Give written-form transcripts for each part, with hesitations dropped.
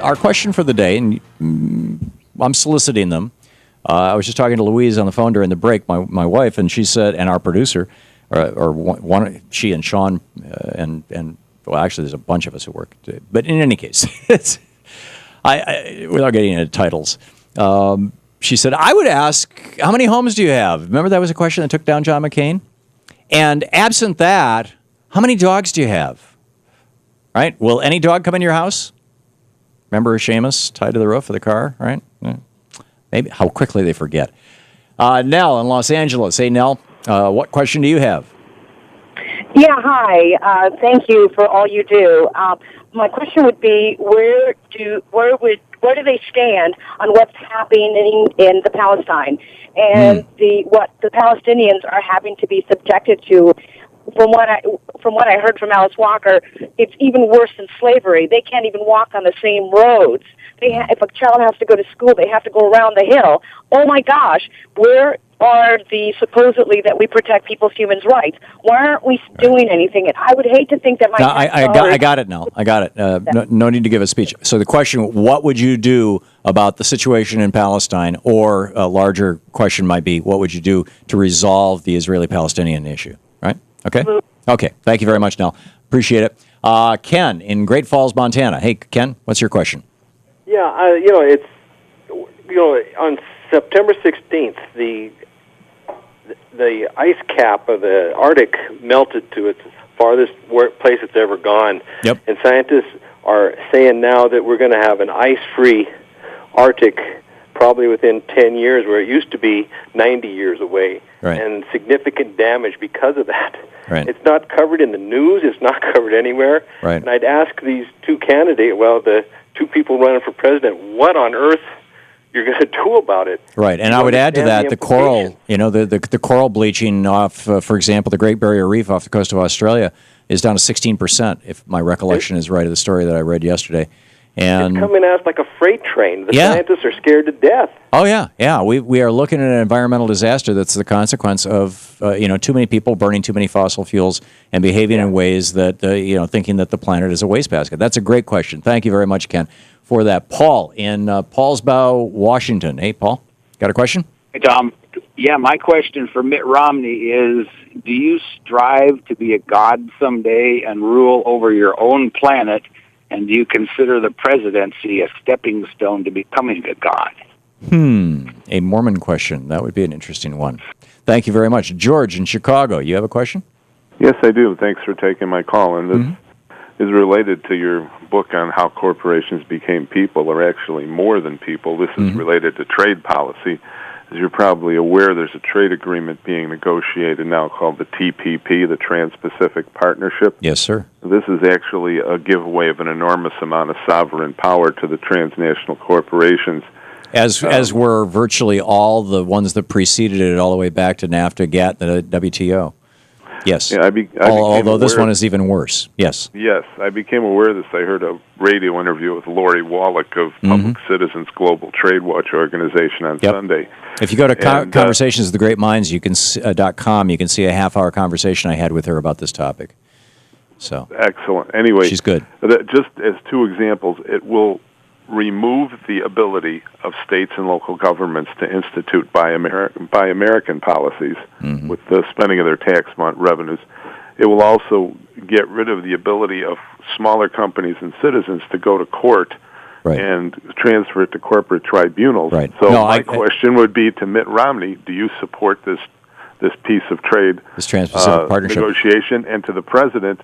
our question for the day, and I'm soliciting them. I was just talking to Louise on the phone during the break, my wife, and she said, and our producer, she and Sean, and well, actually, there's a bunch of us who work. But in any case, without getting into titles, she said, I would ask, how many homes do you have? Remember that was a question that took down John McCain? And absent that, how many dogs do you have? Right? Will any dog come in your house? Remember Seamus tied to the roof of the car, right? Maybe how quickly they forget. Nell in Los Angeles. Hey, Nell, what question do you have? Yeah, hi. Thank you for all you do. My question would be, where do they stand on what's happening in the Palestine and what the Palestinians are having to be subjected to? From what I heard from Alice Walker, it's even worse than slavery. They can't even walk on the same roads. If a child has to go to school, they have to go around the hill. Oh my gosh, where are the supposedly that we protect people's human rights? Why aren't we doing anything? And I would hate to think that my I got it now. I got it. No need to give a speech. So the question: what would you do about the situation in Palestine? Or a larger question might be: what would you do to resolve the Israeli-Palestinian issue? Right? Okay. Okay. Thank you very much, Nell. Appreciate it. Ken in Great Falls, Montana. Hey, Ken, what's your question? Yeah, it's on September 16th, the ice cap of the Arctic melted to its farthest place it's ever gone. Yep. And scientists are saying now that we're going to have an ice-free Arctic probably within 10 years, where it used to be 90 years away, right. And significant damage because of that. Right. It's not covered in the news. It's not covered anywhere. Right. And I'd ask these two candidates, the two people running for president, what on earth you're going to do about it? Right, and I would add to that the coral, the coral bleaching off, for example, the Great Barrier Reef off the coast of Australia is down to 16%, if my recollection is right of the story that I read yesterday. And it's coming at us like a freight train. The scientists are scared to death. Oh, yeah. We are looking at an environmental disaster that's the consequence of, too many people burning too many fossil fuels and behaving in ways that, thinking that the planet is a wastebasket. That's a great question. Thank you very much, Ken, for that. Paul in Paulsboro, Washington. Hey, Paul, got a question? Hey, Tom. Yeah, my question for Mitt Romney is, do you strive to be a god someday and rule over your own planet? And do you consider the presidency a stepping stone to becoming a god? A Mormon question. That would be an interesting one. Thank you very much. George in Chicago, you have a question? Yes, I do. Thanks for taking my call. And this is related to your book on how corporations became people, or actually more than people. This is related to trade policy. As you're probably aware, there's a trade agreement being negotiated now called the TPP, the Trans-Pacific Partnership. Yes, sir. This is actually a giveaway of an enormous amount of sovereign power to the transnational corporations. As were virtually all the ones that preceded it, all the way back to NAFTA, GATT, the WTO. Yes. Yeah, although this one is even worse. Yes. Yes, I became aware of this. I heard a radio interview with Lori Wallach of Public Citizens Global Trade Watch Organization on Sunday. If you go to Conversations of the Great Minds, .com, you can see a half-hour conversation I had with her about this topic. So excellent. Anyway, she's good. Just as two examples, it will remove the ability of states and local governments to institute Buy American policies with the spending of their tax revenues. It will also get rid of the ability of smaller companies and citizens to go to court and transfer it to corporate tribunals. Right. So my question would be to Mitt Romney, do you support this piece of trade, this Trans-Pacific Partnership negotiation? And to the President,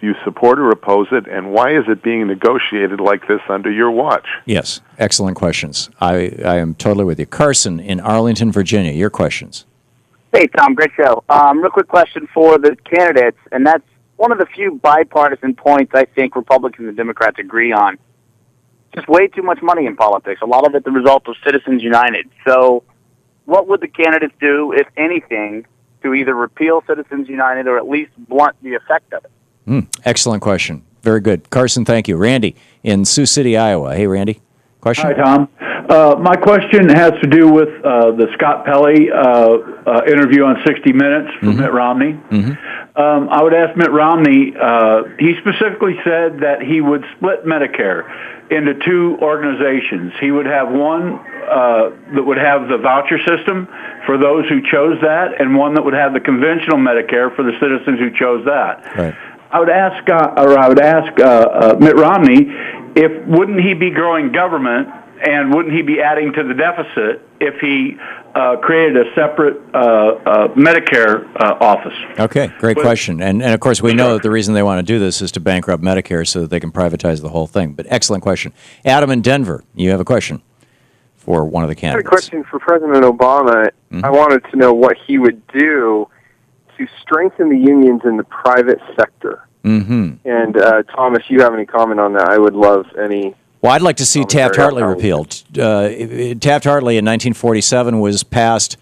do you support or oppose it, and why is it being negotiated like this under your watch? Yes, excellent questions. I am totally with you. Carson in Arlington, Virginia, your questions. Hey, Tom, great show. Real quick question for the candidates, and that's one of the few bipartisan points I think Republicans and Democrats agree on. Just way too much money in politics, a lot of it the result of Citizens United. So what would the candidates do, if anything, to either repeal Citizens United or at least blunt the effect of it? Excellent question. Very good. Carson, thank you. Randy in Sioux City, Iowa. Hey, Randy. Question? Hi, Tom. My question has to do with the Scott Pelley interview on 60 Minutes from Mitt Romney. I would ask Mitt Romney, he specifically said that he would split Medicare into two organizations. He would have one that would have the voucher system for those who chose that, and one that would have the conventional Medicare for the citizens who chose that. Right. I would ask Mitt Romney, wouldn't he be growing government, and wouldn't he be adding to the deficit if he created a separate Medicare office? Okay, great question. And of course, we know that the reason they want to do this is to bankrupt Medicare so that they can privatize the whole thing. But excellent question. Adam in Denver, you have a question for one of the candidates. I had a question for President Obama. Mm-hmm. I wanted to know what he would do to strengthen the unions in the private sector. Mm-hmm. And, Tom, if you have any comment on that, I would love any. Well, I'd like to see Taft-Hartley repealed. Taft-Hartley in 1947 was passed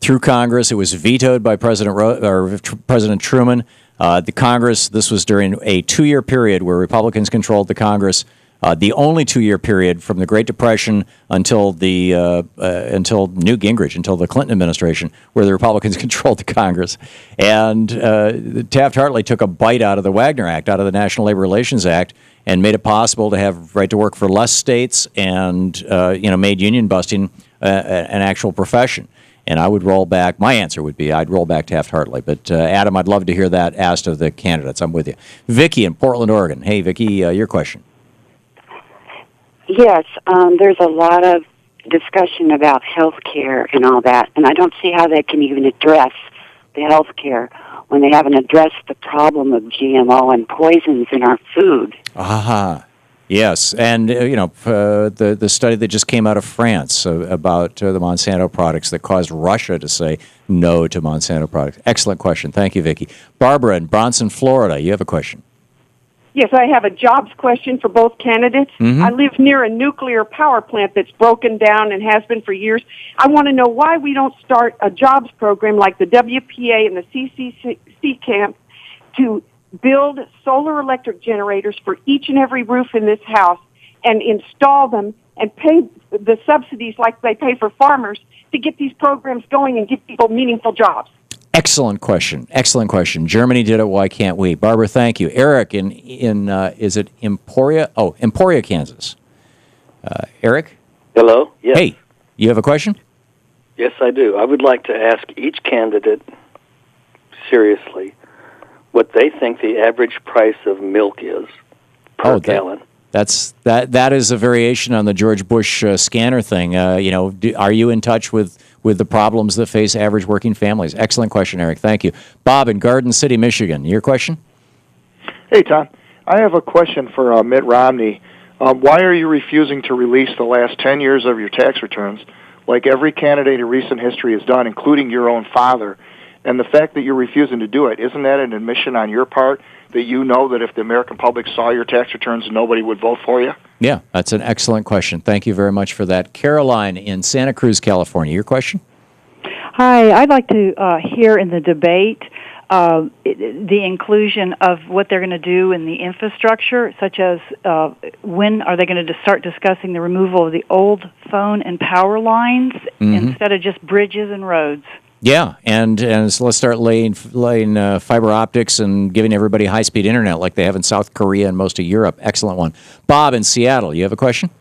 through Congress. It was vetoed by President Truman. The Congress, this was during a 2-year period where Republicans controlled the Congress. The only 2-year period from the Great Depression until Newt Gingrich, until the Clinton administration, where the Republicans controlled the Congress. And Taft-Hartley took a bite out of the Wagner Act, out of the National Labor Relations Act, and made it possible to have right to work for less states, and made union busting an actual profession. And I would roll back. My answer would be I'd roll back Taft-Hartley. But Adam, I'd love to hear that asked of the candidates. I'm with you. Vicki in Portland, Oregon. Hey, Vicki, your question. Yes, there's a lot of discussion about health care and all that, and I don't see how they can even address the health care when they haven't addressed the problem of GMO and poisons in our food. Aha. Yes, and the study that just came out of France about the Monsanto products that caused Russia to say no to Monsanto products. Excellent question. Thank you, Vicki. Barbara in Bronson, Florida, you have a question. Yes, I have a jobs question for both candidates. Mm-hmm. I live near a nuclear power plant that's broken down and has been for years. I want to know why we don't start a jobs program like the WPA and the CCC camp to build solar electric generators for each and every roof in this house and install them and pay the subsidies like they pay for farmers to get these programs going and give people meaningful jobs. Excellent question. Excellent question. Germany did it. Why can't we? Barbara, thank you. Eric in is it Emporia? Oh, Emporia, Kansas. Eric? Hello? Yes. Hey, you have a question? Yes, I do. I would like to ask each candidate seriously what they think the average price of milk is per gallon. That is a variation on the George Bush scanner thing. Are you in touch with the problems that face average working families? Excellent question, Eric. Thank you. Bob in Garden City, Michigan. Your question? Hey, Tom. I have a question for Mitt Romney. Why are you refusing to release the last 10 years of your tax returns, like every candidate in recent history has done, including your own father? And the fact that you're refusing to do it, isn't that an admission on your part that you know that if the American public saw your tax returns, nobody would vote for you? Yeah, that's an excellent question. Thank you very much for that. Caroline in Santa Cruz, California. Your question? Hi, I'd like to hear in the debate the inclusion of what they're going to do in the infrastructure, such as when are they going to start discussing the removal of the old phone and power lines instead of just bridges and roads? Yeah, and so let's start laying fiber optics and giving everybody high-speed internet like they have in South Korea and most of Europe. Excellent one. Bob in Seattle, you have a question?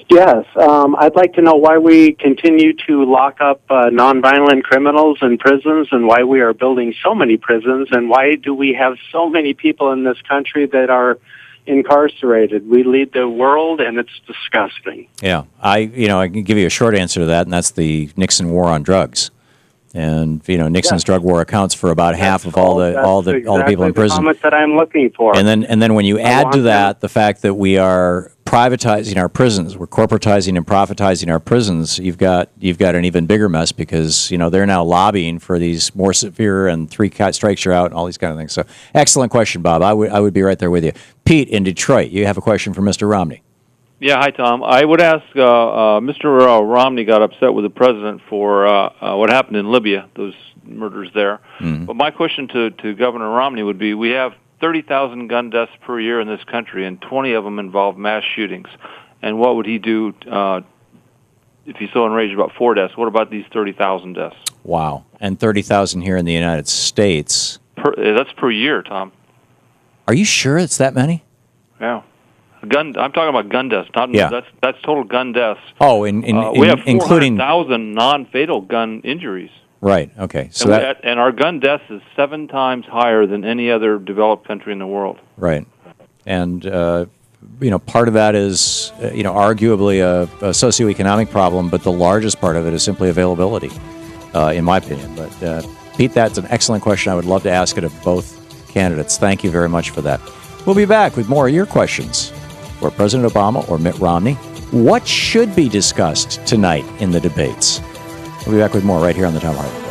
Yes, I'd like to know why we continue to lock up nonviolent criminals in prisons and why we are building so many prisons and why do we have so many people in this country that are incarcerated. We lead the world, and it's disgusting. Yeah, I can give you a short answer to that, and that's the Nixon war on drugs. And Nixon's drug war accounts for about half of all the people in prison. That's the comment that I'm looking for. And then when you add to that the fact that we are privatizing our prisons, we're corporatizing and profitizing our prisons, you've got an even bigger mess because they're now lobbying for these more severe and 3 strikes you're out and all these kind of things. So excellent question, Bob. I would be right there with you. Pete in Detroit, you have a question for Mr. Romney. Yeah, hi, Tom. I would ask, Mr. Romney got upset with the president for what happened in Libya, those murders there. Mm-hmm. But my question to Governor Romney would be, we have 30,000 gun deaths per year in this country, and 20 of them involve mass shootings. And what would he do if he's so enraged about 4 deaths? What about these 30,000 deaths? Wow. And 30,000 here in the United States. That's per year, Tom. Are you sure it's that many? Yeah. I'm talking about gun deaths. That's total gun deaths. Oh, we have including 400,000 non-fatal gun injuries. Right. Okay. So and our gun deaths is 7 times higher than any other developed country in the world. Right. And part of that is arguably a socioeconomic problem, but the largest part of it is simply availability, in my opinion. But Pete, that's an excellent question. I would love to ask it of both candidates. Thank you very much for that. We'll be back with more of your questions for President Obama or Mitt Romney. What should be discussed tonight in the debates? We'll be back with more right here on the Thom Hartmann.